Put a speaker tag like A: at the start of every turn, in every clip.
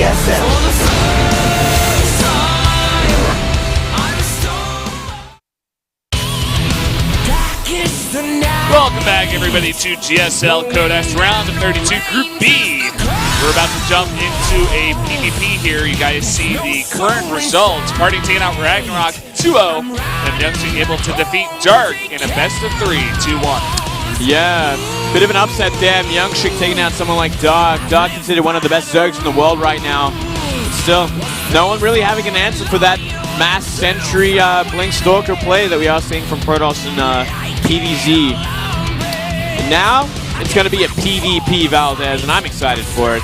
A: GSL.
B: Welcome back, everybody, to GSL Code S Round of 32 Group B. We're about to jump into a PvP here. You guys see the current results. Party taking out Ragnarok 2-0, and MyuNgSiK able to defeat Dark in a best of 3, 2-1.
C: Yeah, bit of an upset there. MyuNgSiK taking out someone like Dark. Dark considered one of the best Zergs in the world right now. Still, no one really having an answer for that mass sentry Blink Stalker play that we are seeing from Protoss and PvZ. And now, it's going to be a PvP Valdez, and I'm excited for it.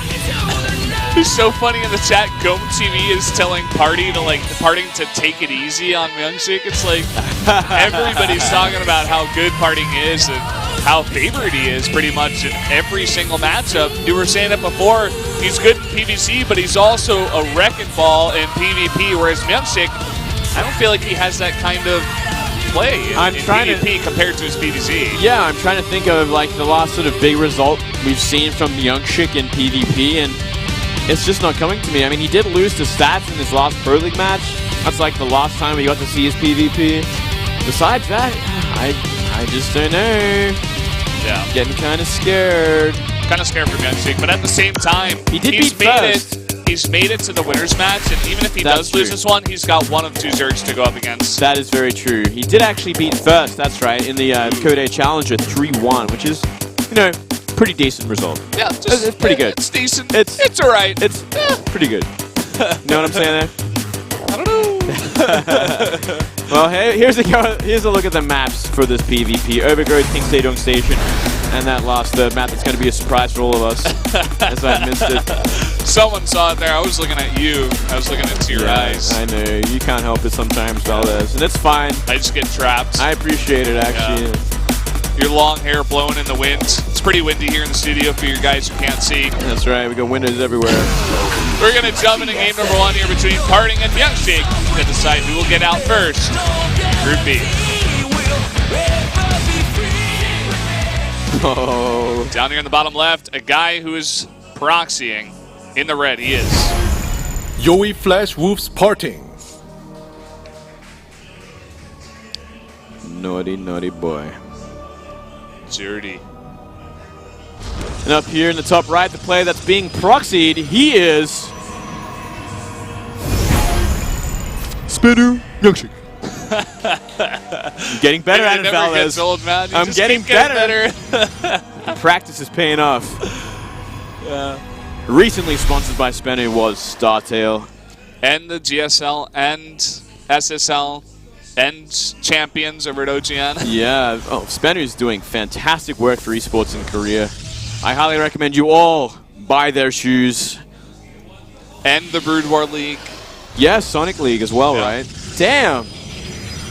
B: It's so funny in the chat, GOMTV is telling Party to take it easy on MyuNgSiK. It's like, everybody's talking about how good Parting is and how favored he is pretty much in every single matchup. You were saying it before, he's good in PvC, but he's also a wrecking ball in PvP, whereas MyuNgSiK, I don't feel like he has that kind of play in PvP compared to his PvZ.
C: Yeah, I'm trying to think of like the last sort of big result we've seen from MyuNgSiK in PvP, and it's just not coming to me. I mean, he did lose to Stats in his last Pro League match. That's like the last time we got to see his PvP. Besides that, I just don't know.
B: Yeah.
C: Getting kind of scared.
B: Kind of scared for MyuNgSiK, but at the same time, he's made it to the winner's match, and even if he does lose this one, he's got one of 2 Zergs to go up against.
C: That is very true. He did actually beat First, that's right, in the Code A Challenger 3-1, which is, you know, pretty decent result.
B: Yeah,
C: it's pretty good.
B: It's decent. It's all right.
C: It's pretty good. You know what I'm saying there?
B: I don't know.
C: Well, hey, here's a look at the maps for this PvP. Overgrowth, King Sejong Station, and that last third map that's going to be a surprise for all of us, as I missed it.
B: Someone saw it there. I was looking at you. I was looking into your eyes.
C: I know. You can't help it sometimes, Valdez, and it's fine.
B: I just get trapped.
C: I appreciate it, actually.
B: Yeah. Your long hair blowing in the wind. It's pretty windy here in the studio for you guys who can't see.
C: That's right. We got windows everywhere.
B: We're going to jump into game number 1 here between Parting and MyuNgSiK to decide who will get out first. Group B.
C: Oh.
B: Down here in the bottom left, a guy who is proxying in the red. He is
D: Yoey Flash Wolves Parting.
C: Naughty, naughty boy.
B: dirty.
C: And up here in the top right, the player that's being proxied, he is SBENU MyuNgSiK. I'm getting better at it, Valdez. I'm getting better. Practice is paying off.
B: Yeah.
C: Recently sponsored by SBENU was StarTale.
B: And the GSL and SSL and Champions over at OGN.
C: Yeah, SBENU is doing fantastic work for esports in Korea. I highly recommend you all buy their shoes.
B: And the Brood War League.
C: Yeah, Sonic League as well, right? Damn.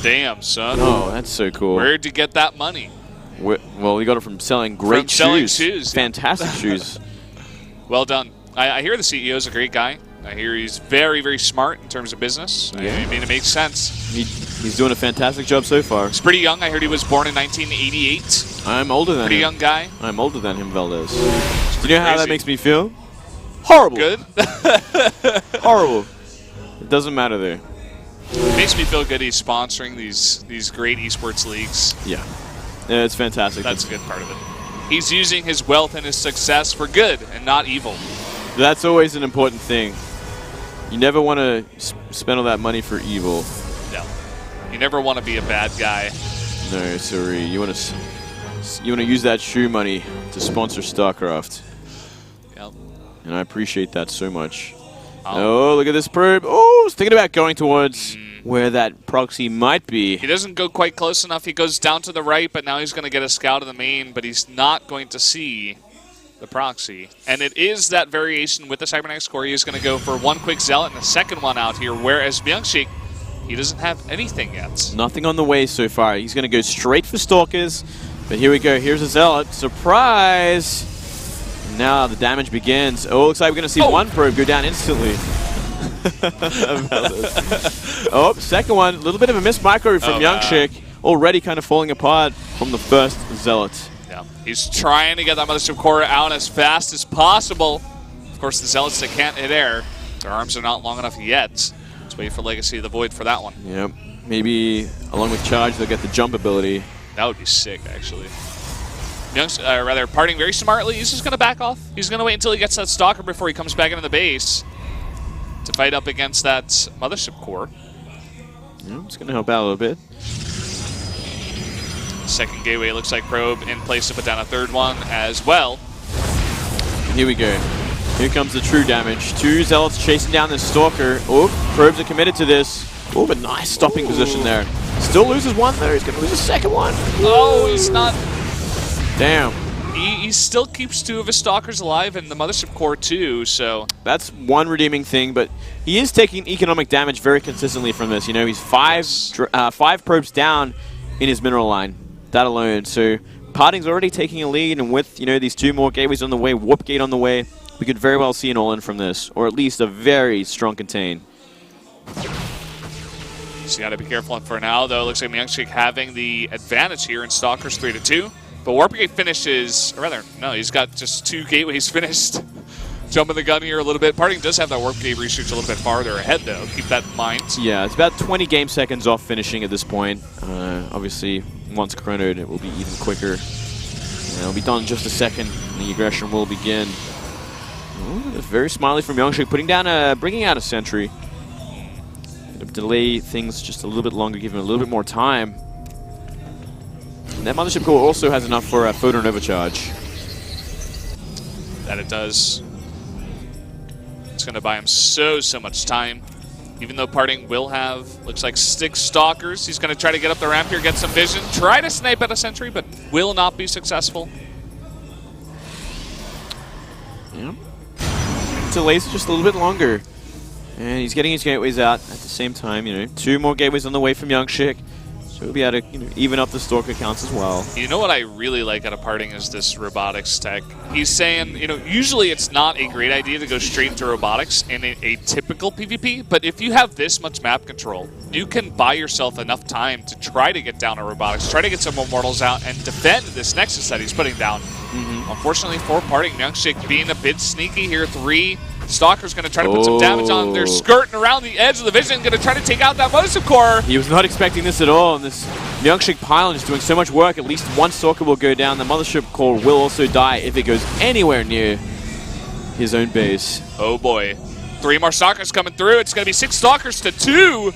B: Damn, son.
C: Oh, that's so cool.
B: Where'd you get that money?
C: Well, we got it from selling great shoes.
B: Selling shoes.
C: Fantastic shoes.
B: Well done. I hear the CEO is a great guy. I hear he's very, very smart in terms of business.
C: Yeah.
B: I mean, it makes sense.
C: He's doing a fantastic job so far.
B: He's pretty young. I heard he was born in 1988.
C: I'm older than him.
B: Pretty young guy.
C: I'm older than him, Valdez. Do you know how that makes me feel? Horrible.
B: Good.
C: Horrible. It doesn't matter there.
B: It makes me feel good he's sponsoring these great esports leagues.
C: Yeah. It's fantastic.
B: That's a good part of it. He's using his wealth and his success for good and not evil.
C: That's always an important thing. You never want to spend all that money for evil.
B: No. You never want to be a bad guy.
C: No, sorry. You want to use that shoe money to sponsor StarCraft.
B: Yep.
C: And I appreciate that so much. Oh, look at this probe. Oh, I was thinking about going towards where that proxy might be.
B: He doesn't go quite close enough. He goes down to the right, but now he's going to get a scout of the main, but he's not going to see the proxy. And it is that variation with the Cybernetic score. He is going to go for one quick Zealot and a second one out here, whereas MyuNgSiK, he doesn't have anything yet.
C: Nothing on the way so far. He's going to go straight for Stalkers. But here we go. Here's a Zealot. Surprise! Now the damage begins. Oh, looks like we're going to see one probe go down instantly. Second one. A little bit of a missed micro from MyuNgSiK. Already kind of falling apart from the first Zealot.
B: Yeah, he's trying to get that Mothership Core out as fast as possible. Of course, the Zealots that can't hit air. Their arms are not long enough yet. Let's wait for Legacy of the Void for that one.
C: Yep. Maybe along with charge, they'll get the jump ability.
B: That would be sick, actually. Parting very smartly. He's just going to back off. He's going to wait until he gets that Stalker before he comes back into the base to fight up against that Mothership Core.
C: Yeah, it's going to help out a little bit.
B: Second gateway looks like Probe in place to put down a third one as well.
C: Here we go. Here comes the true damage. 2 Zealots chasing down this Stalker. Oh, Probes are committed to this. Oh, but nice stopping position there. Still loses one though. He's going to lose a second one.
B: Oh, he's not.
C: Damn.
B: He still keeps 2 of his Stalkers alive and the Mothership Core too, so.
C: That's one redeeming thing, but he is taking economic damage very consistently from this. You know, he's 5 probes down in his mineral line. That alone. So Parting's already taking a lead, and with, you know, these 2 more gateways on the way, Warp Gate on the way, we could very well see an all-in from this, or at least a very strong contain.
B: So you got to be careful for now, though. It looks like MyuNgSiK having the advantage here in Stalkers 3-2. But Warp Gate finishes, or rather, no, he's got just 2 gateways finished. Jumping the gun here a little bit. Parting does have that Warp Gate research a little bit farther ahead, though. Keep that in mind.
C: Yeah, it's about 20 game seconds off finishing at this point. Obviously, once chronoed, it will be even quicker. And it'll be done in just a second, and the aggression will begin. Ooh, very smiley from MyuNgSiK, bringing out a sentry. Delay things just a little bit longer, give him a little bit more time. And that Mothership Core also has enough for a photon overcharge.
B: That it does. It's going to buy him so much time. Even though Parting will have, looks like 6 Stalkers. He's going to try to get up the ramp here, get some vision, try to snipe at a sentry, but will not be successful.
C: Yeah. Delays just a little bit longer. And he's getting his gateways out at the same time, you know. 2 more gateways on the way from MyuNgSiK. So he'll be able to, you know, even up the Stalker counts as well.
B: You know what I really like out of Parting is this robotics tech. He's saying, you know, usually it's not a great idea to go straight into robotics in a typical PvP, but if you have this much map control, you can buy yourself enough time to try to get down a robotics, try to get some Immortals out, and defend this Nexus that he's putting down. Unfortunately for Parting, MyuNgSiK being a bit sneaky here. 3 Stalker's going to try to put some damage on. They're skirting around the edge of the vision, going to try to take out that Mothership Core.
C: He was not expecting this at all, and this MyuNgSiK pylon is doing so much work. At least 1 Stalker will go down. The Mothership Core will also die if it goes anywhere near his own base.
B: Oh boy. 3 more Stalkers coming through. It's going to be 6 Stalkers to 2.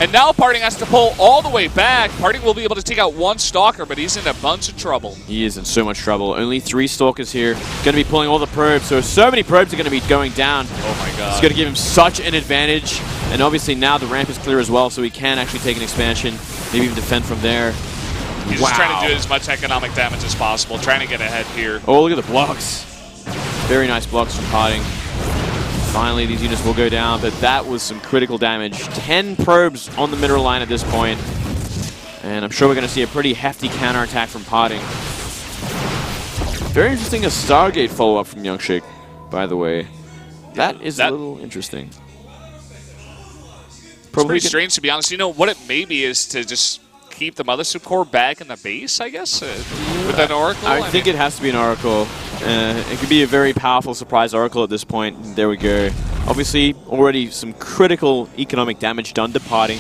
B: And now Parting has to pull all the way back. Parting will be able to take out 1 Stalker, but he's in a bunch of trouble.
C: He is in so much trouble. Only 3 Stalkers here. Going to be pulling all the probes. So many probes are going to be going down.
B: Oh my god.
C: It's going to give him such an advantage. And obviously now the ramp is clear as well, so he can actually take an expansion. Maybe even defend from there.
B: He's just trying to do as much economic damage as possible. Trying to get ahead here.
C: Oh, look at the blocks. Very nice blocks from Parting. Finally, these units will go down, but that was some critical damage. 10 probes on the mineral line at this point. And I'm sure we're going to see a pretty hefty counterattack from Parting. Very interesting, a Stargate follow-up from MyuNgSiK, by the way. That is a little interesting.
B: It's pretty strange, to be honest. You know, what it may be is to just keep the Mothership Core back in the base, I guess, with an Oracle.
C: I think it has to be an Oracle. It could be a very powerful surprise Oracle at this point. There we go. Obviously, already some critical economic damage done to Parting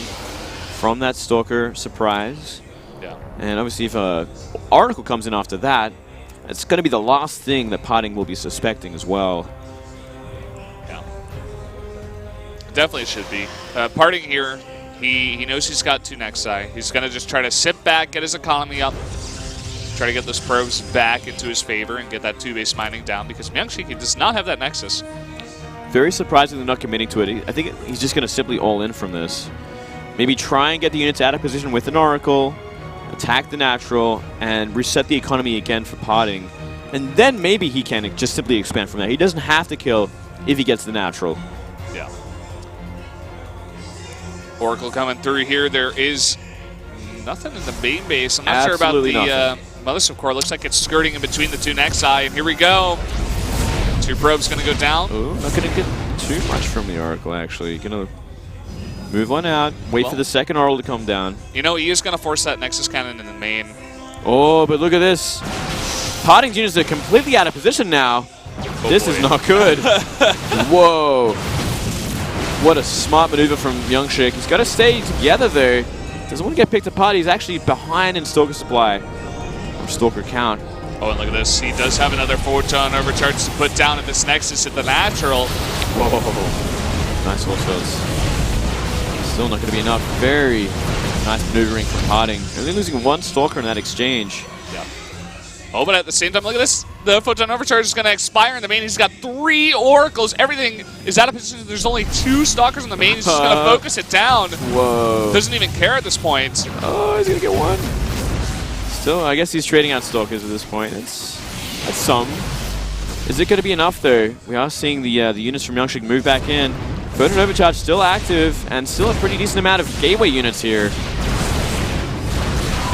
C: from that Stalker surprise.
B: Yeah.
C: And obviously, if an Oracle comes in after that, it's going to be the last thing that Parting will be suspecting as well.
B: Yeah. Definitely should be. Parting here, he knows he's got 2 Nexi. He's going to just try to sit back, get his economy up, try to get those probes back into his favor and get that 2-base mining down, because MyuNgSiK does not have that Nexus.
C: Very surprisingly not committing to it. I think he's just going to simply all in from this. Maybe try and get the units out of position with an Oracle, attack the natural, and reset the economy again for Parting. And then maybe he can just simply expand from there. He doesn't have to kill if he gets the natural.
B: Yeah. Oracle coming through here. There is nothing in the main base. I'm not sure about the Mothership Core. Looks like it's skirting in between the 2 Nexi. And here we go. 2 probes going to go down.
C: Oh, not going to get too much from the Oracle, actually. Going to move on out. Wait for the second Oracle to come down.
B: You know, he is going to force that Nexus Cannon in the main.
C: Oh, but look at this. Parting's units are completely out of position now. Oh, this is not good. Whoa. What a smart maneuver from MyuNgSiK. He's got to stay together, though. Doesn't want to get picked apart. He's actually behind in Stalker supply. Or Stalker count.
B: Oh, and look at this. He does have another photon overcharge to put down at this Nexus at the natural.
C: Whoa. Nice horse shots. Still not going to be enough. Very nice maneuvering from Harding. Only losing one Stalker in that exchange.
B: Yeah. Oh, but at the same time, look at this. The photon overcharge is going to expire in the main. He's got 3 oracles. Everything is out of position. There's only 2 stalkers in the main. He's just going to focus it down.
C: Whoa.
B: Doesn't even care at this point.
C: Oh, he's going to get one. Still, I guess he's trading out stalkers at this point. That's some. Is it going to be enough, though? We are seeing the units from MyuNgSiK move back in. Photon overcharge still active, and still a pretty decent amount of gateway units here.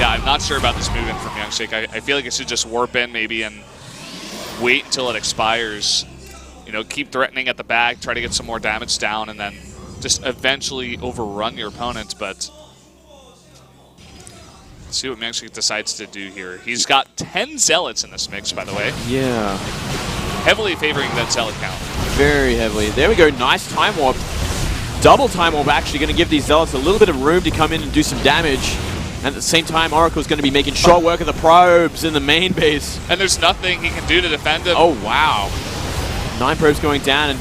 B: Yeah, I'm not sure about this movement from MyuNgSiK. I feel like it should just warp in maybe and wait until it expires. You know, keep threatening at the back, try to get some more damage down, and then just eventually overrun your opponent. But let's see what MyuNgSiK decides to do here. He's got 10 Zealots in this mix, by the way.
C: Yeah.
B: Heavily favoring that Zealot count.
C: Very heavily. There we go. Nice time warp. Double time warp actually going to give these Zealots a little bit of room to come in and do some damage. And at the same time, Oracle's going to be making short work of the probes in the main base.
B: And there's nothing he can do to defend him.
C: Oh, wow. 9 probes going down, and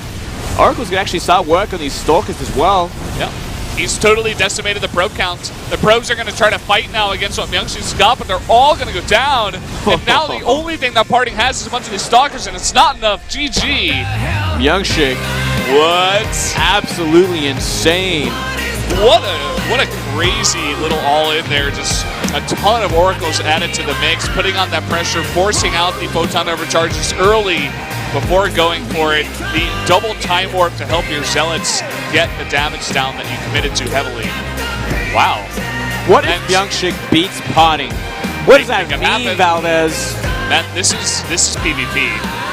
C: Oracle's going to actually start work on these Stalkers as well.
B: Yep. He's totally decimated the probe count. The probes are going to try to fight now against what MyuNgSiK's got, but they're all going to go down. And now the only thing that Parting has is a bunch of these Stalkers, and it's not enough. GG.
C: MyuNgSiK.
B: What?
C: Absolutely insane.
B: What a crazy little all-in there. Just a ton of Oracles added to the mix, putting on that pressure, forcing out the photon overcharges early before going for it. The double time warp to help your Zealots get the damage down that you committed to heavily. Wow.
C: What if MyuNgSiK beats Parting? What does that mean, Valdez?
B: Man, this is PvP.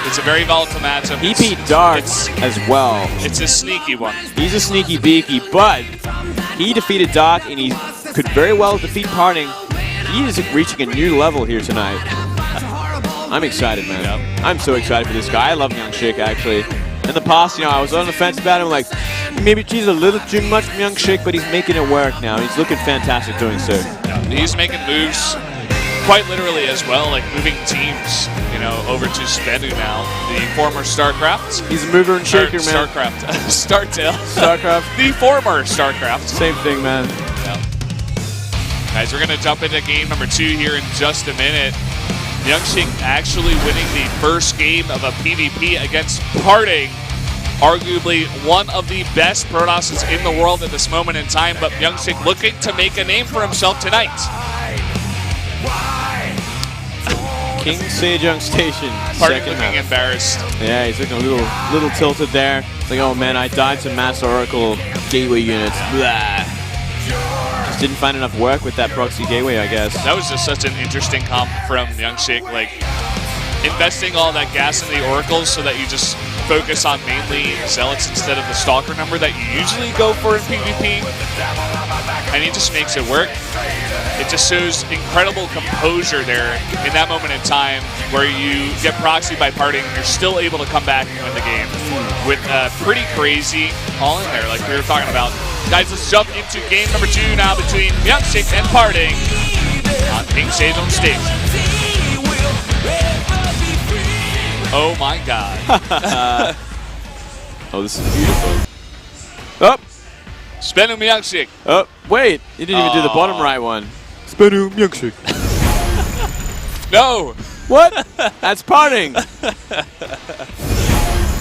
B: It's a very volatile matchup.
C: He beat Darts as well.
B: It's a sneaky one.
C: He's a sneaky beaky, but he defeated Dark, and he could very well defeat Parting. He is reaching a new level here tonight. I'm excited, man. Yep. I'm so excited for this guy. I love MyuNgSiK, actually. In the past, you know, I was on the fence about him, like, maybe he's a little too much MyuNgSiK, but he's making it work now. He's looking fantastic doing so.
B: Yeah, he's making moves quite literally as well, like moving teams, you know, over to SBENU now, the former StarCraft.
C: He's a mover and shaker, man.
B: StarCraft. StarTale.
C: StarCraft.
B: The former StarCraft.
C: Same thing, man.
B: Yeah. Guys, we're going to jump into game number 2 here in just a minute. MyuNgSiK actually winning the first game of a PvP against Parting. Arguably one of the best Protosses in the world at this moment in time, but MyuNgSiK looking to make a name for himself tonight.
C: King Sejong Station.
B: Parting looking embarrassed.
C: Yeah, he's looking a little tilted there. It's like, oh man, I died to Mass Oracle gateway units. Blah. Just didn't find enough work with that proxy gateway, I guess.
B: That was just such an interesting comp from MyuNgSiK, like investing all that gas in the Oracles so that you just focus on mainly Zealots instead of the Stalker number that you usually go for in PvP. And he just makes it work. It just shows incredible composure there in that moment in time where you get proxied by Parting and you're still able to come back and win the game with pretty crazy all in there like we were talking about. Guys, let's jump into game number 2 now between MyuNgSiK and Parting on King Sejong Station. Oh my god.
C: Oh, this is beautiful. Oh!
B: SBENU MyuNgSiK.
C: Oh, wait. You didn't even do the bottom right one. SBENU MyuNgSiK.
B: No!
C: What? That's Parting.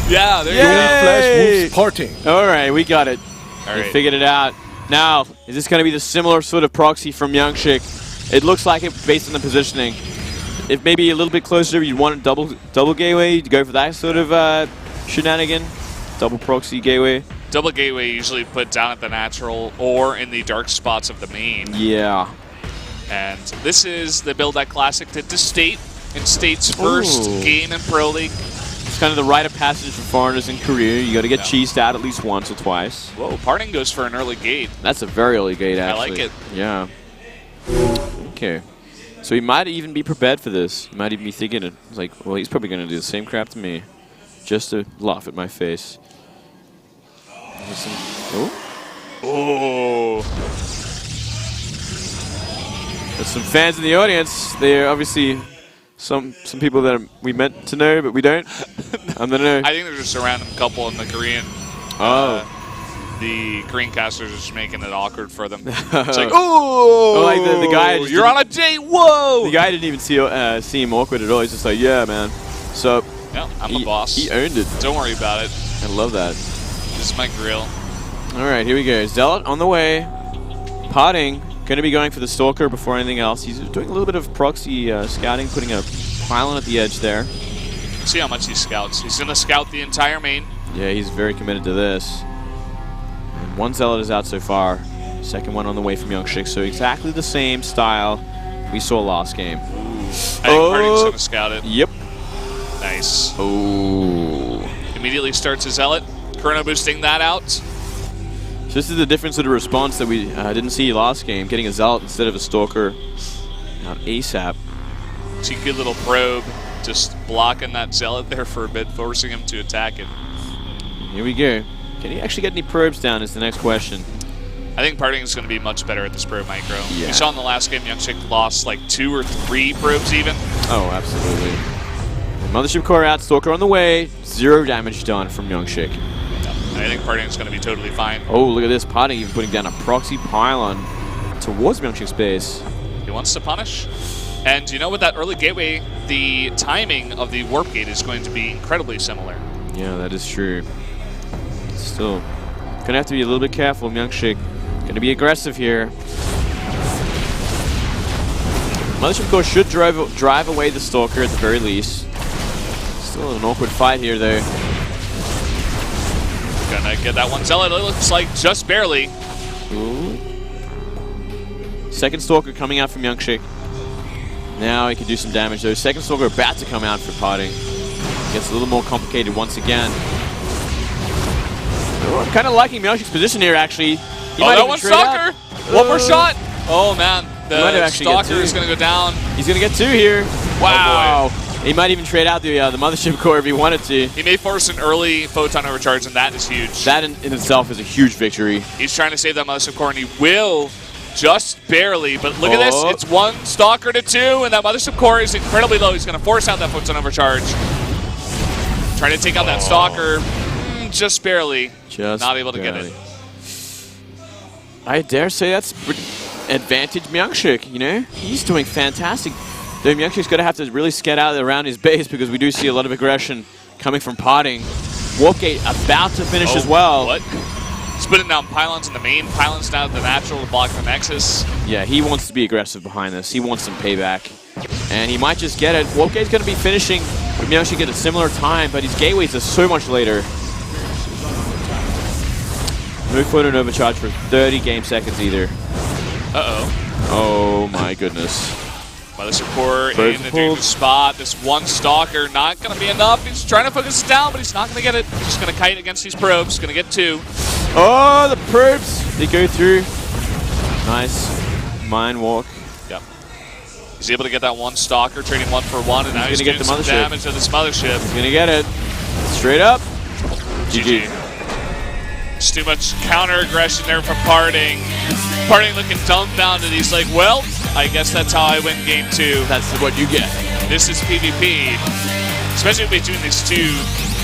B: Yeah, there you
C: Yay!
D: Flash Wolves Parting.
C: All right, we got it.
B: All
C: We
B: right.
C: figured it out. Now, is this going to be the similar sort of proxy from MyuNgSiK? It looks like it based on the positioning. If maybe a little bit closer, you'd want a double gateway, you'd go for that sort of shenanigan. Double proxy gateway.
B: Double gateway usually put down at the natural or in the dark spots of the main.
C: Yeah.
B: And this is the build that Classic did to State in State's first game in Pro League.
C: It's kind of the rite of passage for foreigners in Korea. You got to get cheesed out at least once or twice.
B: Whoa, Parting goes for an early gate.
C: That's a very early gate, actually.
B: I like it.
C: Yeah. Okay. So he might even be prepared for this. He might even be thinking it. It's like, well, he's probably going to do the same crap to me just to laugh at my face.
B: Oh.
C: There's some fans in the audience. They're obviously some people that we meant to know, but we don't. I don't know.
B: I think there's just a random couple in the Korean. The Korean casters are just making it awkward for them. It's like, oh,
C: like the guy.
B: You're on a date. Whoa.
C: The guy didn't even see him awkward at all. He's just like, yeah, man. So
B: yeah, I'm a boss.
C: He owned it.
B: Don't worry about it.
C: I love that.
B: This is my grill.
C: All right, here we go. Zealot on the way. Potting. Going to be going for the Stalker before anything else. He's doing a little bit of proxy scouting, putting a pylon at the edge there.
B: See how much he scouts. He's going to scout the entire main.
C: Yeah, he's very committed to this. And one Zealot is out so far. Second one on the way from MyuNgSiK. So exactly the same style we saw last game.
B: Ooh. I think Party's going to scout it.
C: Yep.
B: Nice.
C: Oh.
B: Immediately starts his Zealot. Chrono boosting that out.
C: So this is the difference of the response that we didn't see last game. Getting a Zealot instead of a Stalker out ASAP.
B: See, good little probe. Just blocking that Zealot there for a bit, forcing him to attack it.
C: Here we go. Can he actually get any probes down is the next question.
B: I think Parting is going to be much better at this probe micro.
C: Yeah.
B: We saw in the last game MyuNgSiK lost like 2 or 3 probes even.
C: Oh, absolutely. And Mothership Core out, Stalker on the way. 0 damage done from MyuNgSiK.
B: I think Parting is going to be totally fine.
C: Oh, look at this. Parting even putting down a proxy pylon towards MyuNgSiK's base.
B: He wants to punish. And you know, with that early gateway, the timing of the warp gate is going to be incredibly similar.
C: Yeah, that is true. Still, going to have to be a little bit careful. MyuNgSiK going to be aggressive here. Mothership Core should drive away the Stalker at the very least. Still an awkward fight here, though.
B: Gonna get that one Zealot, it looks like just barely.
C: Ooh. Second Stalker coming out from MyuNgSiK. Now he can do some damage, though. Second Stalker about to come out for Parting. Gets a little more complicated once again. Oh, I'm kind of liking MyuNgSiK's position here, actually.
B: That one Stalker! One more shot! Oh, man. The Stalker is going to go down.
C: He's going to get 2 here.
B: Wow.
C: Oh, he might even trade out the Mothership Core if he wanted to.
B: He may force an early photon overcharge, and that is huge.
C: That in itself is a huge victory.
B: He's trying to save that Mothership Core, and he will just barely. But look at this. It's 1 Stalker to 2, and that Mothership Core is incredibly low. He's going to force out that photon overcharge. Trying to take out that Stalker. Just barely.
C: Just
B: not able to
C: barely
B: get it.
C: I dare say that's advantage MyuNgSiK, you know? He's doing fantastic. Though MyuNgSiK's going to have to really scat out around his base because we do see a lot of aggression coming from Parting. Warpgate about to finish as well.
B: What? He's putting down pylons in the main, pylons down the natural to block the Nexus.
C: Yeah, he wants to be aggressive behind this. He wants some payback. And he might just get it. Warpgate's going to be finishing with MyuNgSiK at a similar time, but his gateways are so much later. No photon overcharge for 30 game seconds either.
B: Uh-oh.
C: Oh my goodness.
B: Mothership Core in the dangerous spot. This 1 Stalker not going to be enough. He's trying to focus it down, but he's not going to get it. He's just going to kite against these probes. Going to get 2.
C: Oh, the probes. They go through. Nice. Mine walk.
B: Yep. He's able to get that 1 Stalker, trading 1 for 1, and now he's doing some damage to this Mothership.
C: He's going to get it. Straight up.
B: GG. Just too much counter-aggression there from Parting. Parting looking dumbfounded. He's like, well, I guess that's how I win game 2.
C: That's what you get.
B: This is PvP. Especially between these 2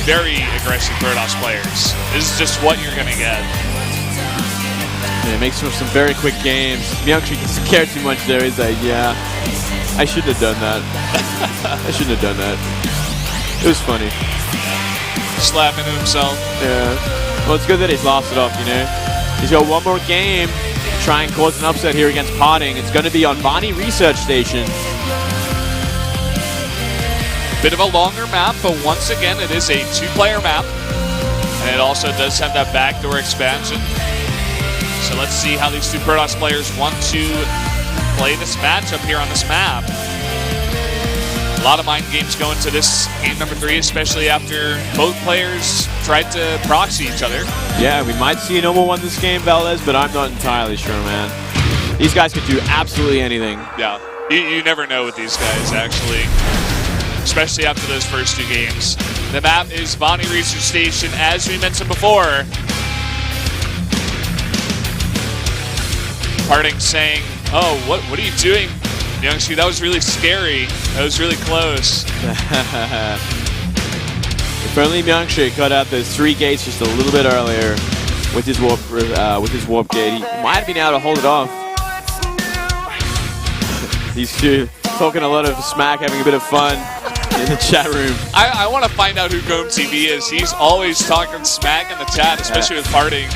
B: very aggressive Protoss players. This is just what you're going to get.
C: Yeah, it makes for some very quick games. MyuNgSiK doesn't care too much there. He's like, yeah, I shouldn't have done that. I shouldn't have done that. It was funny.
B: Just laughing at himself.
C: Yeah. Well, it's good that he's lost it off, you know. He's got 1 more game to try and cause an upset here against Parting. It's going to be on Bonnie Research Station.
B: Bit of a longer map, but once again, it is a 2-player map. And it also does have that backdoor expansion. So let's see how these 2 Protoss players want to play this matchup here on this map. A lot of mind games going to this game number 3, especially after both players tried to proxy each other.
C: Yeah, we might see a normal one this game, Valdez, but I'm not entirely sure, man. These guys could do absolutely anything.
B: Yeah, you never know with these guys, actually, especially after those first 2 games. The map is Bonnie Research Station, as we mentioned before. Parting saying, "Oh, what are you doing, MyuNgSiK? That was really scary. That was really close."
C: If only MyuNgSiK got out those 3 gates just a little bit earlier with his warp gate, he might have been able to hold it off. These two talking a lot of smack, having a bit of fun in the chat room.
B: I want to find out who GOMTV is. He's always talking smack in the chat, especially with Parting.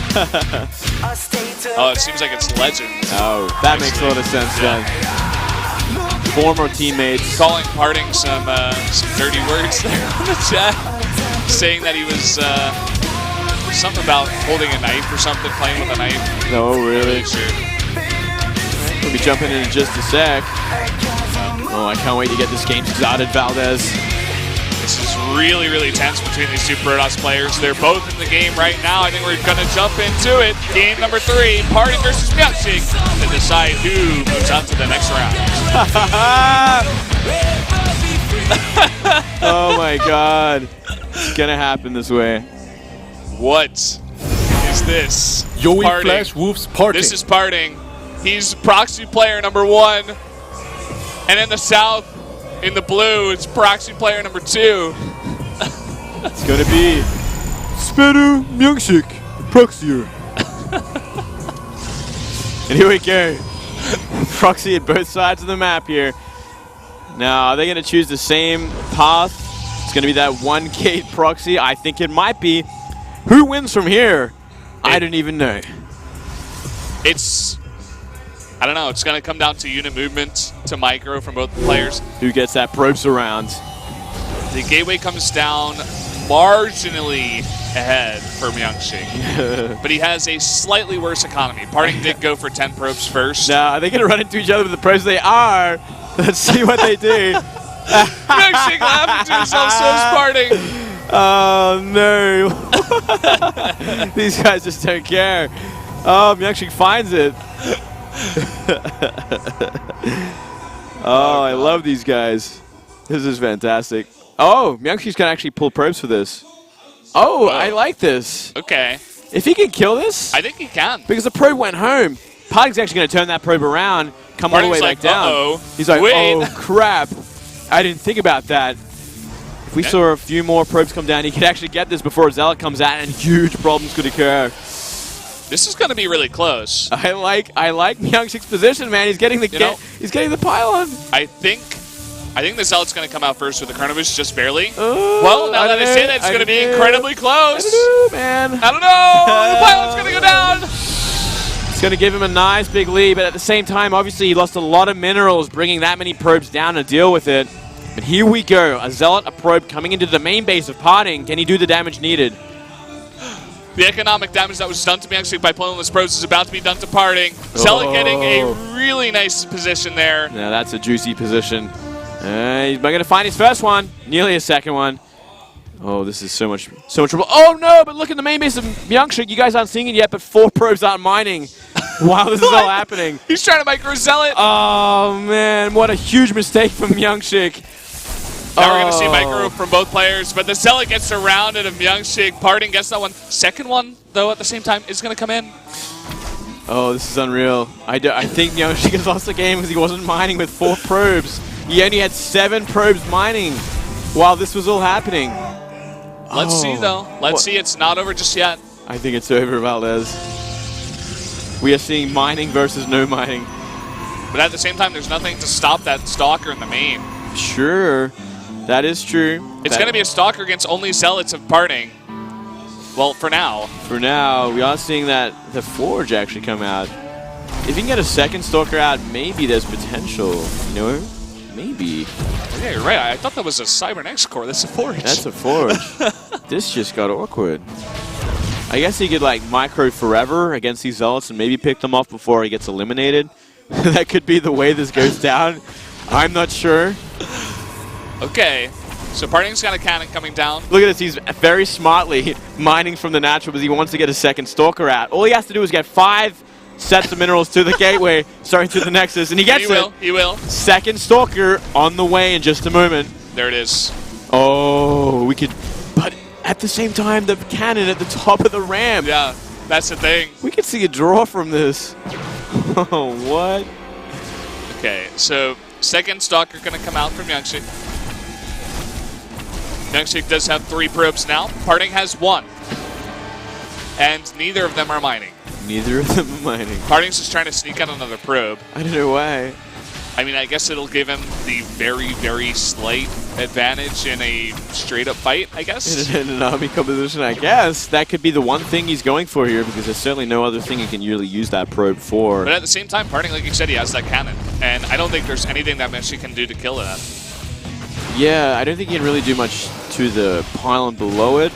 B: Oh, it seems like it's Legend.
C: Oh, that makes a lot of sense then. Former teammates.
B: Calling Parting some dirty words there in the chat, saying that he was something about holding a knife or something, playing with a knife.
C: No, really?
B: Sure.
C: We'll be jumping in just a sec. Oh, I can't wait to get this game started, Valdez.
B: This is really, really tense between these two Protoss players. They're both in the game right now. I think we're going to jump into it. Game number 3, Parting versus MyuNgSiK, to decide who moves on to the next round.
C: Oh my god. It's going to happen this way.
B: What is this?
D: Yowie
B: Parting.
D: Flash Wolves Parting.
B: This is Parting. He's proxy player number 1. And in the south, in the blue, it's proxy player number 2.
C: It's going to be SBENU MyuNgSiK Proxier. And here we go. Proxy at both sides of the map here. Now, are they going to choose the same path? It's going to be that 1 gate proxy. I think it might be. Who wins from here? I don't even know.
B: I don't know. It's going to come down to unit movement, to micro from both players.
C: Who gets that probes around?
B: The gateway comes down marginally ahead for MyuNgSiK, but he has a slightly worse economy. Parting did go for 10 probes first.
C: Now, are they going to run into each other with the probes? They are. Let's see what they do.
B: MyuNgSiK laughing to himself, so is Parting.
C: Oh, no. These guys just don't care. Oh, MyuNgSiK finds it. Oh, I love these guys. This is fantastic. Oh, MyuNgSiK's going to actually pull probes for this. Oh, I like this.
B: Okay.
C: If he can kill this,
B: I think he can.
C: because the probe went home. Parting's actually going to turn that probe around, come all the way back down.
B: Uh-oh.
C: He's like,
B: Wait.
C: oh, crap. I didn't think about that. If we saw a few more probes come down, he could actually get this before Zealot comes out, and huge problems could occur.
B: This is going to be really close.
C: I like MyuNgSiK's position, man. He's getting the he's getting the pylon.
B: I think the Zealot's going to come out first with the Chronobush, just barely. Well, now that I say that, it's going to be incredibly close.
C: I don't know, man.
B: I don't know. The pylon's going to go down.
C: It's going to give him a nice big lead, but at the same time, obviously, he lost a lot of minerals bringing that many probes down to deal with it. But here we go. A Zealot, a probe coming into the main base of Parting. Can he do the damage needed?
B: The economic damage that was done to MyuNgSiK by pulling this probes is about to be done to Parting. Zealot getting a really nice position there.
C: Yeah, that's a juicy position. He's going to find his first one. Nearly a second one. Oh, this is so much trouble. Oh, no, but look at the main base of MyuNgSiK. You guys aren't seeing it yet, but 4 probes aren't mining while this is all happening.
B: He's trying to micro Zealot.
C: Oh, man, what a huge mistake from MyuNgSiK.
B: Now we're going to see micro from both players, but the Zealot gets surrounded of MyuNgSiK. Parting gets that one. Second one, though, at the same time, is going to come in.
C: Oh, this is unreal. I think MyuNgSiK has lost the game because he wasn't mining with 4 probes. He only had 7 probes mining while this was all happening.
B: Let's see, though. Let's see. It's not over just yet.
C: I think it's over, Valdez. We are seeing mining versus no mining.
B: But at the same time, there's nothing to stop that Stalker in the main.
C: Sure. That is true.
B: It's going to be a Stalker against only Zealots of Parting. Well, for now.
C: For now, we are seeing that the Forge actually come out. If you can get a second Stalker out, maybe there's potential. You know? Maybe.
B: Yeah, you're right. I thought that was a Cybernex core. That's a Forge.
C: That's a Forge. This just got awkward. I guess he could, like, micro forever against these Zealots and maybe pick them off before he gets eliminated. That could be the way this goes down. I'm not sure.
B: Okay. So Parting's got a cannon coming down.
C: Look at this. He's very smartly mining from the natural because he wants to get a second Stalker out. All he has to do is get 5 sets of minerals to the gateway, sorry, to the Nexus, and he gets it.
B: He will.
C: Second Stalker on the way in just a moment.
B: There it is.
C: Oh, we could... But at the same time, the cannon at the top of the ramp.
B: Yeah, that's the thing.
C: We could see a draw from this. Oh, what?
B: Okay, so second Stalker going to come out from MyuNgSiK. MyuNgSiK does have 3 probes now. Parting has 1. And neither of them are mining.
C: Neither of them are mining.
B: Parting's just trying to sneak out another probe.
C: I don't know why.
B: I mean, I guess it'll give him the very, very slight advantage in a straight-up fight, I guess.
C: In an army composition, I guess. That could be the one thing he's going for here, because there's certainly no other thing he can really use that probe for.
B: But at the same time, Parting, like you said, he has that cannon. And I don't think there's anything that MyuNgSiK can do to kill that.
C: Yeah, I don't think he can really do much to the pylon below it.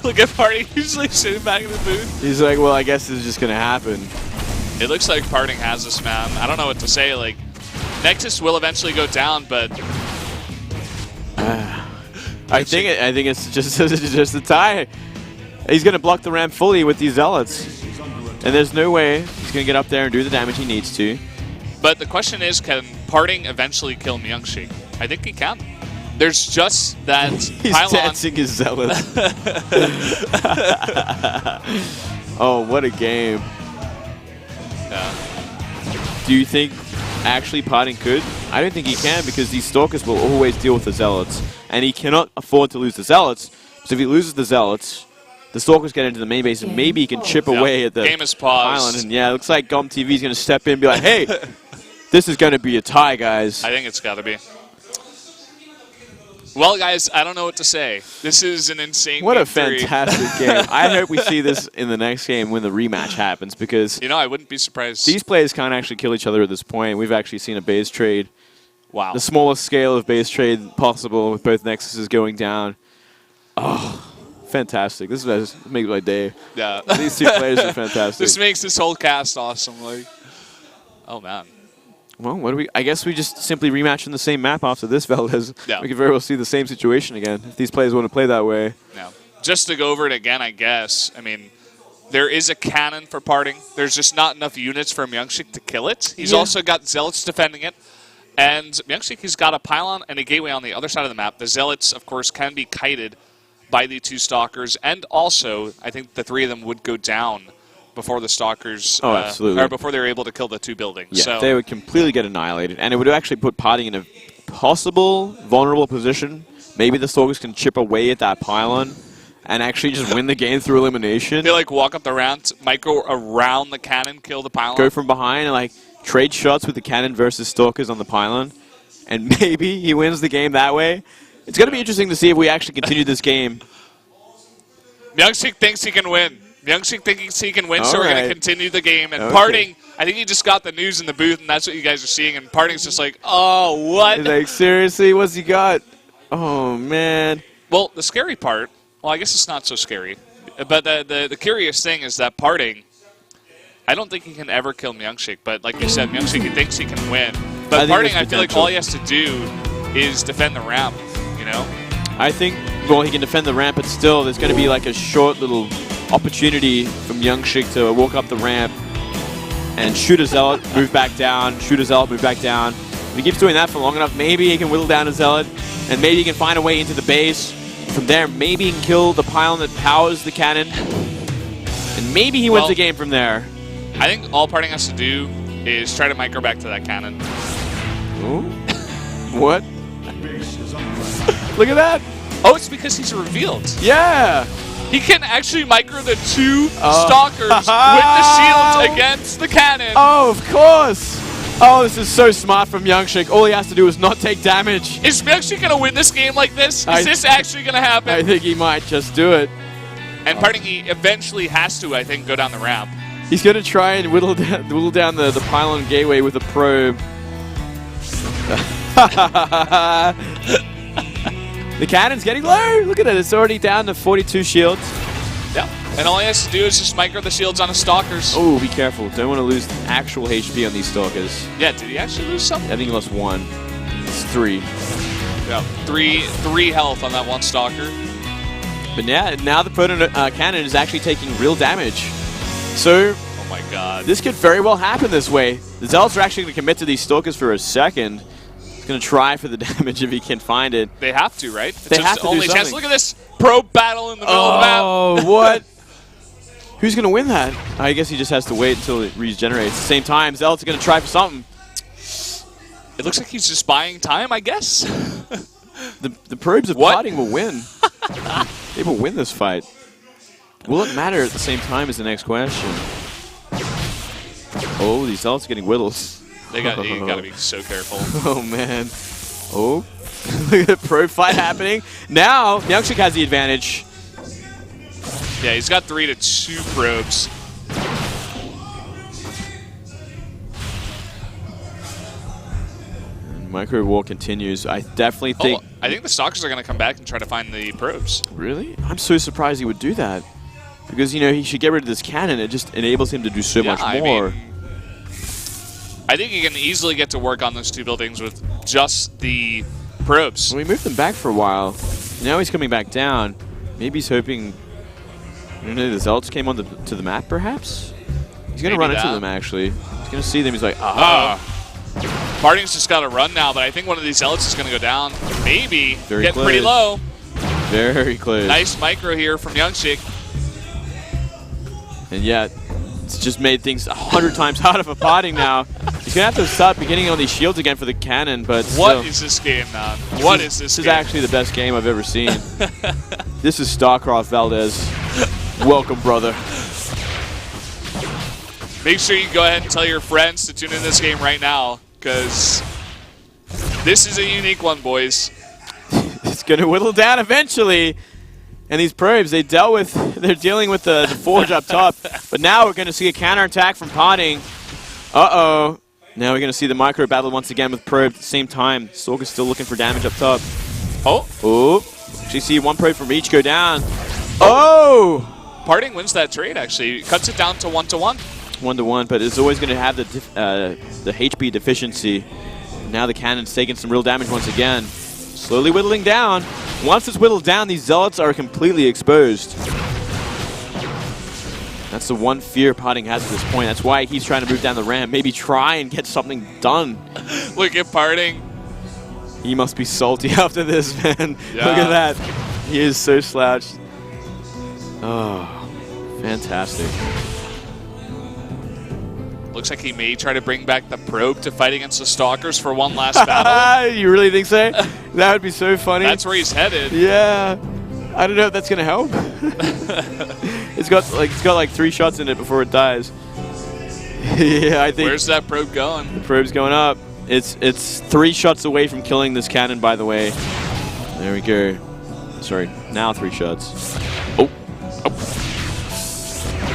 B: Look at Parting, he's like sitting back in the booth.
C: He's like, well, I guess this is just going to happen.
B: It looks like Parting has this, man. I don't know what to say. Like, Nexus will eventually go down, but
C: I think it's just a tie. He's going to block the ramp fully with these Zealots, and there's no way he's going to get up there and do the damage he needs to.
B: But the question is, can Parting eventually kill MyuNgSiK? I think he can. There's just that
C: He's
B: pylon.
C: dancing his Zealot. Oh, what a game.
B: Yeah.
C: Do you think actually Parting could? I don't think he can, because these Stalkers will always deal with the Zealots, and he cannot afford to lose the Zealots. So if he loses the Zealots, the Stalkers get into the main base, and maybe he can chip away at the
B: game is paused.
C: island. And yeah, it looks like GOMTV is going to step in and be like, hey, this is going to be a tie, guys.
B: I think it's got to be. Well, guys, I don't know what to say. This is an insane
C: What
B: game
C: a fantastic game. I hope we see this in the next game when the rematch happens, because
B: You know, I wouldn't be surprised.
C: these players can't actually kill each other at this point. We've actually seen a base trade.
B: Wow.
C: The smallest scale of base trade possible, with both Nexuses going down. Oh, fantastic. This makes my day.
B: Yeah.
C: These two players are fantastic.
B: This makes this whole cast awesome. Like, oh, man.
C: Well, what do we? I guess we just simply rematch on the same map after this, Valdez.
B: Yeah.
C: We could very well see the same situation again if these players want to play that way.
B: Yeah. Just to go over it again, I guess, I mean, there is a cannon for Parting. There's just not enough units for MyuNgSiK to kill it. He's also got Zealots defending it. And MyuNgSiK has got a pylon and a gateway on the other side of the map. The Zealots, of course, can be kited by the 2 Stalkers. And also, I think the 3 of them would go down before the Stalkers,
C: absolutely.
B: or before they're able to kill the 2 buildings.
C: Yeah,
B: so
C: they would completely get annihilated, and it would actually put Parting in a possible vulnerable position. Maybe the Stalkers can chip away at that pylon and actually just win the game through elimination.
B: they like walk up the ramp, micro around the cannon, kill the pylon.
C: Go from behind and like trade shots with the cannon versus Stalkers on the pylon, and maybe he wins the game that way. It's going to be interesting to see if we actually continue this game.
B: MyuNgSiK thinks he can win. MyuNgSiK thinks he can win, so we're going to continue the game. And
C: Okay.
B: Parting, I think he just got the news in the booth, and that's what you guys are seeing. And Parting's just like, oh, what?
C: He's like, seriously, what's he got? Oh, man.
B: Well, the scary part, well, I guess it's not so scary. But the curious thing is that Parting, I don't think he can ever kill MyuNgSiK. But like you said, MyuNgSiK, he thinks he can win. But Parting, I feel like all he has to do is defend the ramp, you know?
C: I think, well, he can defend the ramp, but still, there's going to be like a short little opportunity for MyuNgSiK to walk up the ramp and shoot a Zealot, move back down, shoot a Zealot, move back down. If he keeps doing that for long enough, maybe he can whittle down a Zealot, and maybe he can find a way into the base. From there, maybe he can kill the pylon that powers the cannon, and maybe he wins the game from there.
B: I think all Parting has to do is try to micro back to that cannon.
C: Ooh. What? Look at that.
B: Oh, it's because he's revealed.
C: Yeah.
B: He can actually micro the 2 Stalkers with the shields against the cannon.
C: Oh, of course. Oh, this is so smart from MyuNgSiK. All he has to do is not take damage.
B: Is MyuNgSiK going to win this game like this? Is this actually going to happen?
C: I think he might just do it.
B: And Parting, he eventually has to, I think, go down the ramp.
C: He's going to try and whittle down the pylon gateway with a probe. The cannon's getting low. Look at it. It's already down to 42 shields.
B: Yeah. And all he has to do is just micro the shields on his Stalkers.
C: Oh, be careful. Don't want to lose actual HP on these Stalkers.
B: Yeah, did he actually lose something?
C: I think he lost 1. It's 3.
B: Yeah, three health on that 1 Stalker.
C: But now the proton cannon is actually taking real damage. So,
B: Oh my god.
C: this could very well happen this way. The Zealots are actually going to commit to these Stalkers for a second. He's going to try for the damage if he can find it.
B: They have to, right?
C: They have to do
B: only chance.
C: something.
B: Look at this probe battle in the middle of the map.
C: Oh, what? Who's going to win that? I guess he just has to wait until it regenerates. At the same time, Zealot's going to try for something.
B: It looks like he's just buying time, I guess.
C: The probes of potting will win. They will win this fight. Will it matter at the same time is the next question. Oh, these Zealots are getting whittled.
B: You gotta be so careful.
C: Oh, man. Oh. Look at the probe fight happening. Now, MyuNgSiK has the advantage.
B: Yeah, he's got 3 to 2 probes.
C: Micro war continues. I definitely think...
B: I think the Stalkers are going to come back and try to find the probes.
C: Really? I'm so surprised he would do that. Because, you know, he should get rid of this cannon. It just enables him to do so much more.
B: I think he can easily get to work on those 2 buildings with just the probes.
C: Well, we moved them back for a while. Now he's coming back down. Maybe he's hoping... I don't know, the Zealots came on to the map, perhaps? He's going to run into them, actually. He's going to see them. He's like, aha.
B: Parting's just got to run now, but I think one of these Zealots is going to go down. Maybe.
C: Very
B: Getting
C: close.
B: pretty low.
C: Very close.
B: Nice micro here from MyuNgSiK.
C: And yet, it's just made things 100 times harder for potting now. He's going to have to start beginning on these shields again for the cannon, but
B: what is this game, man? What is this game?
C: This is actually the best game I've ever seen. This is StarCraft, Valdez. Welcome, brother.
B: Make sure you go ahead and tell your friends to tune in this game right now, because this is a unique one, boys.
C: It's going to whittle down eventually. And these probes, they're dealing with the forge up top. But now we're going to see a counterattack from potting. Uh-oh. Now we're going to see the micro battle once again with probe at the same time. Stalker's still looking for damage up top. Oh. Actually see 1 probe from each go down. Oh!
B: Parting wins that trade, actually. Cuts it down to 1-1.
C: 1-1, but it's always going to have the HP deficiency. Now the cannon's taking some real damage once again. Slowly whittling down. Once it's whittled down, these Zealots are completely exposed. That's the one fear potting has at this point. That's why he's trying to move down the ramp. Maybe try and get something done.
B: Look at Parting.
C: He must be salty after this, man.
B: Yeah.
C: Look at that. He is so slouched. Oh, fantastic.
B: Looks like he may try to bring back the probe to fight against the Stalkers for one last battle.
C: You really think so? That would be so funny.
B: That's where he's headed.
C: Yeah. I don't know if that's going to help. It's got like 3 shots in it before it dies. Yeah, I think.
B: Where's that probe going?
C: The probe's going up. It's 3 shots away from killing this cannon, by the way. There we go. Sorry, now 3 shots. Oh.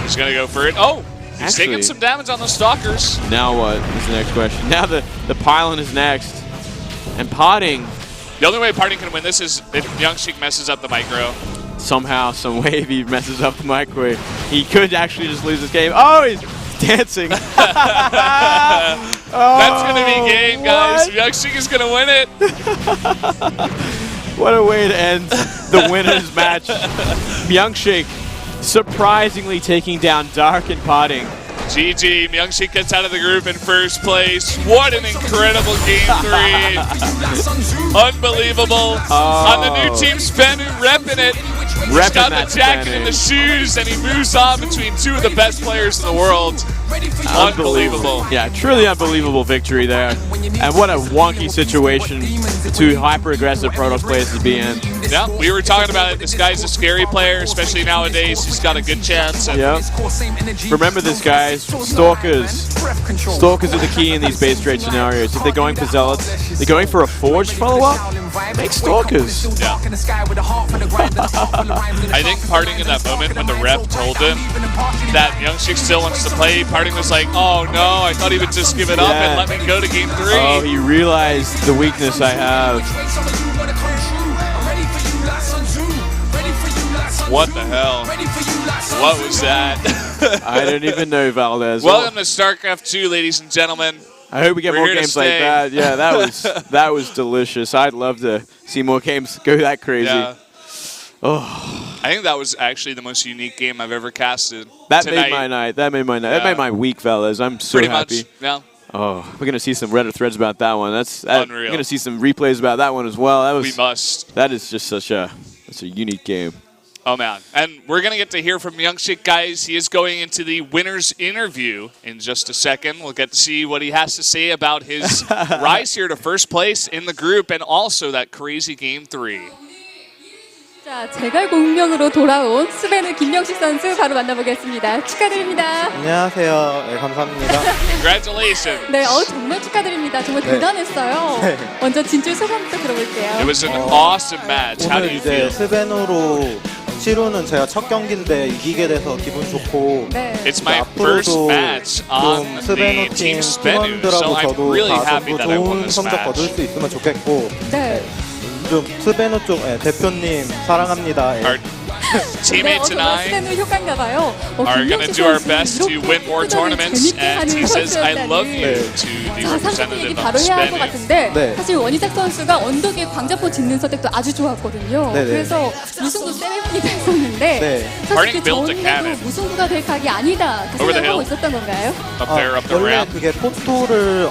B: He's going to go for it. Oh! He's taking some damage on the Stalkers.
C: Now what is the next question? Now the pylon is next. And potting.
B: The only way Parting can win this is if MyuNgSiK messes up the micro.
C: Somehow, some way, if he messes up the microwave, he could actually just lose this game. Oh, he's dancing.
B: That's going to be game, guys. MyuNgSiK is going to win it.
C: What a way to end the winner's match. MyuNgSiK surprisingly taking down Dark and potting.
B: GG, MyuNgSiK gets out of the group in first place. What an incredible game 3. Unbelievable. On the new team, SBENU repping it. He's got the jacket and the shoes, and he moves on between 2 of the best players in the world. Unbelievable.
C: Yeah, truly unbelievable victory there. And what a wonky situation 2 hyper-aggressive Protoss players to be in.
B: Yeah, we were talking about it. This guy's a scary player, especially nowadays. He's got a good chance.
C: Yeah. Remember this, guys. Stalkers. Stalkers are the key in these base trade scenarios. If they're going for Zealots, they're going for a Forge follow-up, make Stalkers.
B: Yeah. I think Parting in that moment when the rep told him that MyuNgSiK still wants to play, Parting was like, oh no, I thought he would just give it up and let me go to game 3.
C: Oh, he realized the weakness I have.
B: What the hell? What was that?
C: I don't even know, Valdez.
B: Welcome to StarCraft II, ladies and gentlemen.
C: I hope we get more games like that. Yeah, that was delicious. I'd love to see more games go that crazy.
B: Yeah.
C: Oh.
B: I think that was actually the most unique game I've ever casted.
C: That made my night. That made my night.
B: Yeah.
C: That made my week, fellas. I'm so happy.
B: Pretty much, yeah.
C: Oh, we're gonna see some Reddit threads about that one.
B: Unreal.
C: We're gonna see some replays about that one as well.
B: We must.
C: That is just such a unique game.
B: Oh, man. And we're going to get to hear from MyuNgSiK, guys. He is going into the winner's interview in just a second. We'll get to see what he has to say about his rise here to first place in the group and also that crazy Game 3.
A: 자, 제갈 공명으로 돌아온 스베누 김명식 선수 바로 만나보겠습니다. 축하드립니다.
E: 안녕하세요. 네, 감사합니다.
B: Congratulations.
A: 네, 정말 축하드립니다. 정말 대단했어요.
E: 네.
A: 먼저 진출 소감부터 들어볼게요.
B: It was an awesome match. How do
E: 오늘
B: you
E: 이제
B: feel?
E: 스베누로 치루는 제가 첫 경기인데 이기게 돼서 기분 좋고
A: 네.
B: It's my first
E: 앞으로도
B: match on
E: 좀
B: the
E: 스베누
B: Team
E: 팀
B: SBENU, so
E: 팀원들하고
B: I'm
E: 저도
B: really
E: 다
B: happy
E: 전부
B: that I won
E: 좋은
B: this
E: 성적 거둘
B: match.
E: 수 있으면 좋겠고
A: 네.
E: 좀 스베누 쪽 대표님 사랑합니다.
B: Our teammates and I
A: 스베누 효과인가 봐요.
B: are going to do our best to win more tournaments, and he says, I love you to the
A: 자, 상식 얘기
B: representative
A: 바로
B: of
A: 해야 할 것
B: SBENU.
A: 같은데
E: 네.
A: 사실 원희작 선수가 언덕에 광자포 짓는 선택도 아주 좋았거든요.
E: 네네.
A: 그래서 무승부 세레머니가 있었는데
E: 네.
A: 사실 그
B: Harding built a
A: 전에도
B: cannon.
A: 무승부가 될 각이 아니다 그
B: Over the
A: 생각하고
B: hill.
A: 있었던 건가요?
B: Up there, up the
E: 원래
B: ramp.
E: 그게 포토를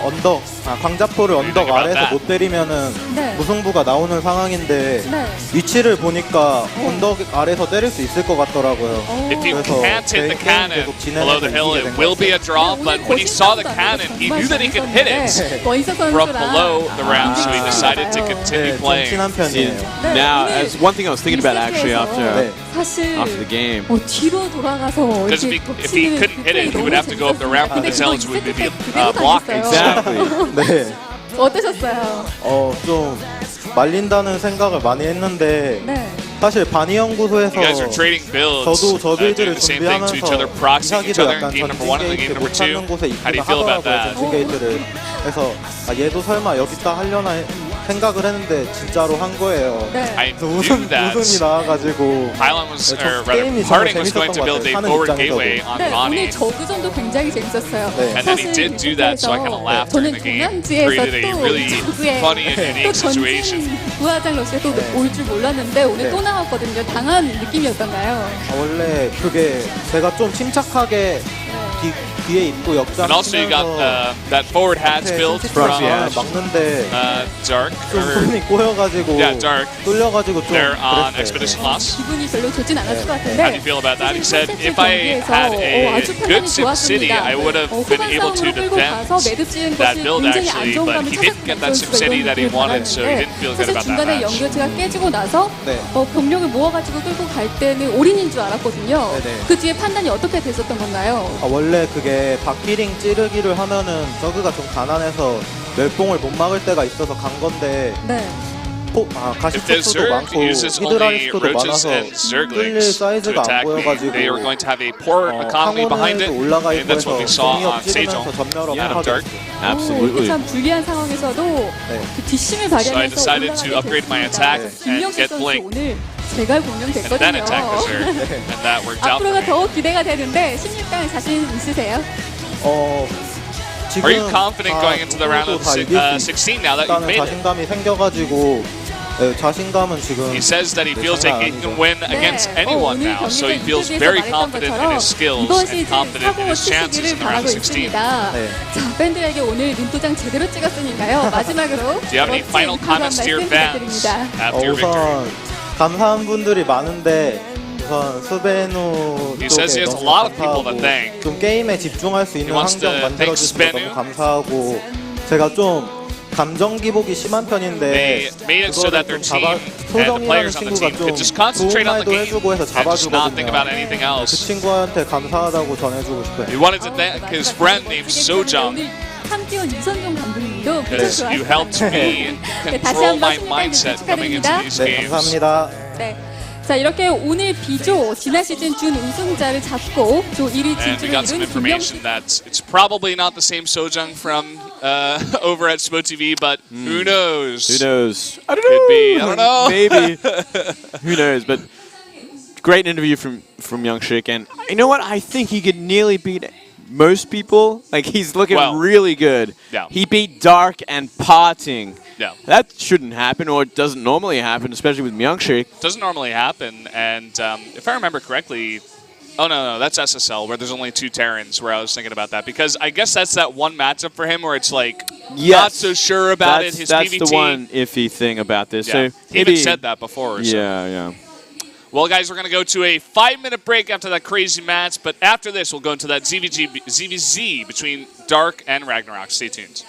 E: 광자포를
B: What do you
E: 언덕
B: think about
E: 아래에서
B: that?
E: 못 때리면은
A: 네.
E: 무승부가 나오는 상황인데
A: 네.
E: 위치를 보니까 언덕 아래에서 때릴 수 있을 것 같더라고요.
B: If you
E: 그래서
B: can't hit the
E: 개인
B: cannon
E: 계속
B: below the hill, it will be a draw, but when he saw the cannon, he knew that he could hit it
A: 원희작
B: from
A: 선수랑
B: below the ramp, so he decided to continue
E: 네, 좀
B: playing.
E: 친한 편이에요.
C: Now, as one thing I was thinking about actually
E: 네.
A: 사실
C: after the game.
A: 뒤로 돌아가서
B: Because if he couldn't hit it, he would have to go up the ramp with his helmets would be blocked.
C: Exactly.
E: 네.
A: 어떠셨어요?
E: 좀 말린다는 생각을 많이 했는데
A: 네.
E: 사실 바니 연구소에서
B: You guys are trading builds,
E: 저도 저
B: doing
E: 빌드를
B: the same thing to each other,
E: 준비하면서
B: proxying each
E: 이사기도
B: other in
E: 약간
B: game number 1 and then game
E: 전진
B: number
E: 게이트
B: 2.
E: 못 찾는 곳에
B: How do
E: 있기도
B: you feel about
E: 하더라고요.
B: that?
E: 전진 게이트를. 그래서 얘도 설마 여기다 하려나 생각을 했는데 진짜로 한 거예요.
A: 네.
B: I
E: 그래서
B: knew that
E: 웃음이 나와가지고
B: Pylon was,
E: 저
B: or rather,
E: 게임이 정말
B: Harding was going
E: 재밌었던
B: to
E: 것
B: build a
E: 같아요. 하는
B: forward
E: 입장에서도.
B: gateway on
A: 네,
B: Bonnie.
A: 오늘 저그전도 굉장히 재밌었어요.
E: 네.
B: And then he did do that, so I kind of laughed during the game. Created a really funny and
A: 또
B: unique situation.
A: 전진 부하장로스에 또 올 줄 몰랐는데 오늘
E: 네.
A: 또 나왔거든요. 당한 느낌이었던가요?
E: 원래 그게 제가 좀 침착하게 뒤에 있고 역장
B: And also you got
E: 치면서
B: that forward hatch build from
E: 막는데
B: Dark,
E: 좀
B: or
E: 손이 꼬여가지고
B: Yeah, Dark.
E: 뚫려가지고 좀
B: there on
E: 그랬어요.
B: Expedition Loss.
A: 기분이 별로 좋진 않았을 것
B: How do you
A: 같은데
B: feel about that? He said,
A: 사실
B: if I
A: 경기에서
B: had a
A: 아주
B: good
A: 판단이
B: Sim City,
A: 좋았습니다.
B: I would have been
A: 후반
B: able to
A: 싸움으로 끌고 가서
B: defend
A: 매듭 지은
B: that
A: 것이
B: build
A: 굉장히
B: actually, but
A: 안정감을
B: he didn't get that Sim
A: 찾았던
B: City that he
A: 선수가
B: wanted, so he
A: 있는데
B: didn't feel good
A: 사실
B: about that
A: 중간에
B: match.
A: 연결체가 깨지고 나서
E: 네.
A: 병력을 모아가지고 끌고 갈 때는 올인인 줄 알았거든요.
E: 네네.
A: 그 뒤에 판단이 어떻게 됐었던 건가요?
E: 원래 그게 바퀴링 찌르기를 하면은 저그가 좀 가난해서 멸봉을 못 막을 때가 있어서 간 건데
A: 네.
E: 가시
B: If the
E: 촉수도
B: Zerg
E: 많고
B: uses only
E: 히드라리스크도
B: roaches
E: 많아서
B: and
E: 뚫릴
B: Zerglings to
E: 사이즈가 안
B: attack me,
E: 보여가지고
B: they are going to have a poor economy behind it,
E: 항원에도 올라가
B: and that's what we
E: 있고 해서
B: saw on
E: 공이업 찌르면서
B: Sejong
E: 전멸업
B: out of
E: 하게
B: Dark.
E: 됐어요.
C: Absolutely.
A: 참 불리한 상황에서도 그 뒷심을
B: So I
A: 발휘하면서
B: decided to
A: 올라가게
B: upgrade my
A: 됐습니다.
B: attack and
A: 김명식
B: get
A: 선수
B: Blink,
A: 오늘 제갈 공룡
B: and then
A: 됐거든요.
B: attack the Zerg, and that worked out for
A: 앞으로가
B: me.
A: 더 기대가 되는데 16강 자신 있으세요?
B: Are you confident going into the round of 16 now that you've made it?
E: 자신감이 생겨가지고 자신감은 지금
B: He says that he feels like he can win against
A: 네.
B: anyone
A: 오늘
B: now, so he
A: 경기장
B: feels
A: 인터뷰에서
B: very
A: 말했던
B: confident in
A: 것처럼
B: his skills
A: 이번
B: and
A: 시즌
B: confident in
A: 사고
B: his chances
A: 치시기를
B: in the round
A: 바라고
B: of 16.
A: 있습니다.
E: 네.
A: 자, 팬들에게 오늘 눈도장 제대로 찍었으니까요. 마지막으로
B: Do you have any final comments to your fans after your victory?
E: 우선 감사한 분들이 많은데 우선 스베누
B: He says he
E: 쪽에
B: has a
E: 너무
B: lot of people to
E: 감사하고
B: thank.
E: 좀 게임에 집중할 수 있는
B: He wants to
E: 환경
B: thank
E: 만들어주셔서
B: SBENU.
E: 너무 감사하고 제가 좀 감정 기복이 심한 편인데
B: They made it so that their team and the players on the team could just concentrate on the game
E: 해주고 해서
B: and just not think about
E: 잡아주거든요.
B: anything
E: 그
B: else.
E: 친구한테 감사하다고 전해주고
B: He
E: 싶어요.
B: wanted to thank his friend named Sojung
A: 함께온 이선종 감독님도
B: because you helped me control my mindset coming into these
E: 네,
B: games.
E: 감사합니다.
A: 네. 자, 이렇게 오늘 B조 지난 시즌 준 우승자를 잡고 조 1위
B: And we
A: 진출을
B: got some
A: 이룬
B: information
A: 김명식
B: that it's probably not the same Sojung from over at SBOTV, but who knows?
C: Who knows? I don't
B: Could
C: know.
B: be. I don't know.
C: Maybe. Who knows? But great interview from MyuNgSiK, and you know what? I think he could nearly beat most people. Like he's looking
B: Well,
C: really good.
B: yeah.
C: He beat Dark and Parting.
B: Yeah.
C: That shouldn't happen, or it doesn't normally happen, especially with MyuNgSiK.
B: Doesn't normally happen, and if I remember correctly, oh no, that's SSL where there's only 2 Terrans. Where I was thinking about that because I guess that's that one matchup for him where it's like not so sure about
C: that's
B: it. His
C: that's
B: PvT.
C: the one iffy thing about this.
B: Yeah.
C: So
B: He even said that before. So.
C: Yeah.
B: Well, guys, we're going to go to a 5-minute break after that crazy match, but after this, we'll go into that ZVZ between Dark and Ragnarok. Stay tuned.